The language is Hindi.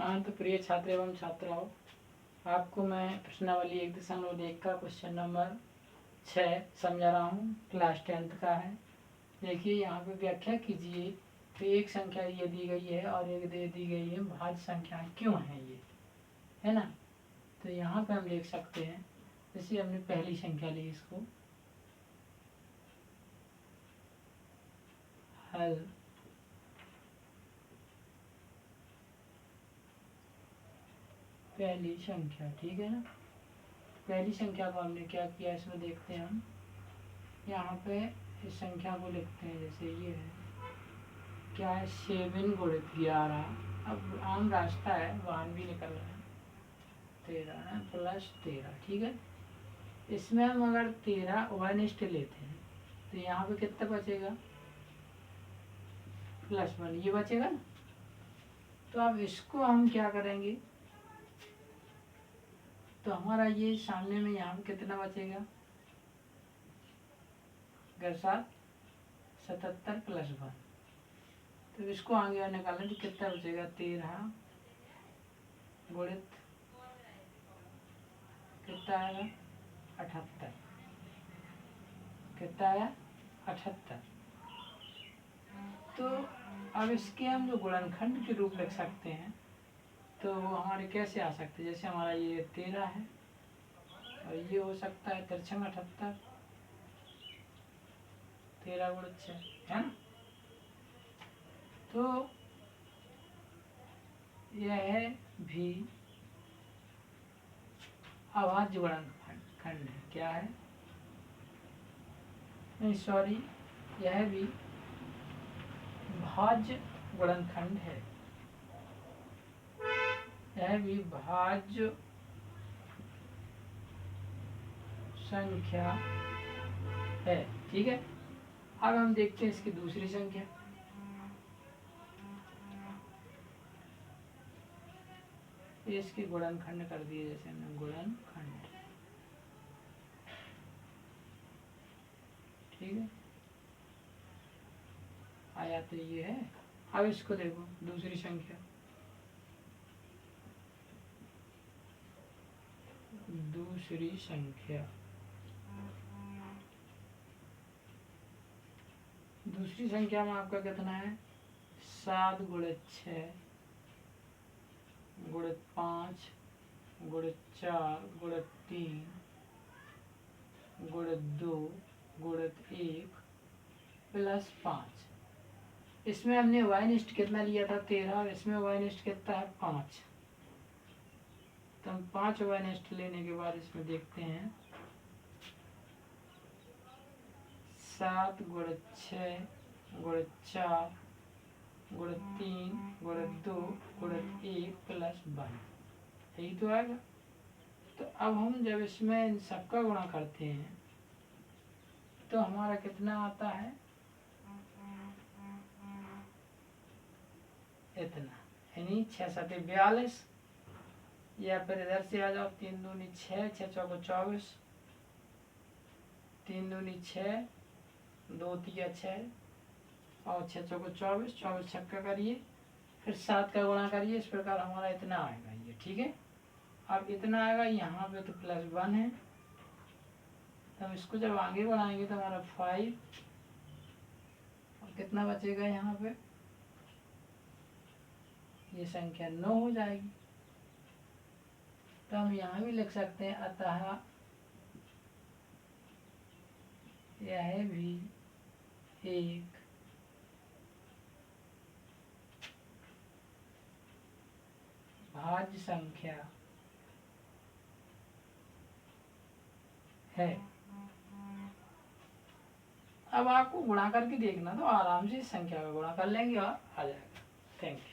हाँ तो प्रिय छात्र एवं छात्राओं, आपको मैं प्रश्नावली 1.1 का क्वेश्चन नंबर 6 समझा रहा हूँ। क्लास 10th का है। देखिए यहाँ पे व्याख्या कीजिए। तो एक संख्या ये दी गई है और एक दे दी गई है, भाज्य संख्याएं क्यों है ये, है ना। तो यहाँ पे हम देख सकते हैं, जैसे हमने पहली संख्या ली, इसको हल पहली संख्या, ठीक है ना। पहली संख्या को हमने क्या किया, इसमें देखते हैं हम। यहाँ पे इस संख्या को लिखते हैं, जैसे ये है, क्या है, 7 गुणित 11। अब आम रास्ता है, वाहन भी निकल रहा है, 13 प्लस 13, ठीक है। इसमें हम अगर 13 1 लेते हैं तो यहाँ पे कितना बचेगा, +1 ये बचेगा ना। तो अब इसको हम क्या करेंगे, तो हमारा ये सामने में यहाँ पे कितना बचेगा, 77 + 1। तो इसको आगे और निकालें तो कितना बचेगा, 13 गुणित कितना आएगा, 78। कितना आया, 78। तो अब इसके हम जो गुणनखंड के रूप लिख सकते हैं, तो वो हमारे कैसे आ सकते हैं, जैसे हमारा ये 13 है और ये हो सकता है 78, 13 गुणित 6, है ना। तो यह भी अभाज्य गुणनखंड है, क्या है, नहीं सॉरी, यह भी भाज्य गुणनखंड है, यह भी भाज्य संख्या है, ठीक है। अब हम देखते हैं इसकी दूसरी संख्या। इसके गुणनखंड कर दिए, जैसे हमने गुणनखंड, ठीक है, आया तो ये है। अब इसको देखो, दूसरी संख्या, दूसरी संख्या, दूसरी संख्या में आपका कितना है, 7 गुणित 6 गुणित 5 गुणित 4 गुणित 3 गुणित 2 गुणित 1 + 5। इसमें हमने y-निष्ठ कितना लिया था, 13, और इसमें y-निष्ठ कितना है, 5। तो हम 5 y-निष्ठ लेने के बाद इसमें देखते हैं, 7 गुणित 6 गुणित 4 गुणित 3 गुणित 2 गुणित 1 + 1, यही तो आएगा। तो अब हम जब इसमें इन सबका गुणा करते हैं तो हमारा कितना आता है, इतना, यानी 6 × 7 = 42। या फिर इधर से आ जाओ, 3 दूनी 6, 6 चौको 24, 3 दूनी 6, 2 तिया 6 और 6 चौको 24, 24 छक्का करिए, फिर 7 का गुणा करिए। इस प्रकार हमारा इतना आएगा ये, ठीक है। अब इतना आएगा, यहाँ पे तो +1 है, तो हम इसको जब आगे बढ़ाएंगे तो हमारा 5 और कितना बचेगा, यहाँ पे ये संख्या 9 हो जाएगी। तो हम यहाँ भी लिख सकते हैं, अतः यह भी एक भाज्य संख्या है। अब आपको गुणा करके देखना, तो आराम से इस संख्या का गुणा कर लेंगे और आ जाएगा। Thank you.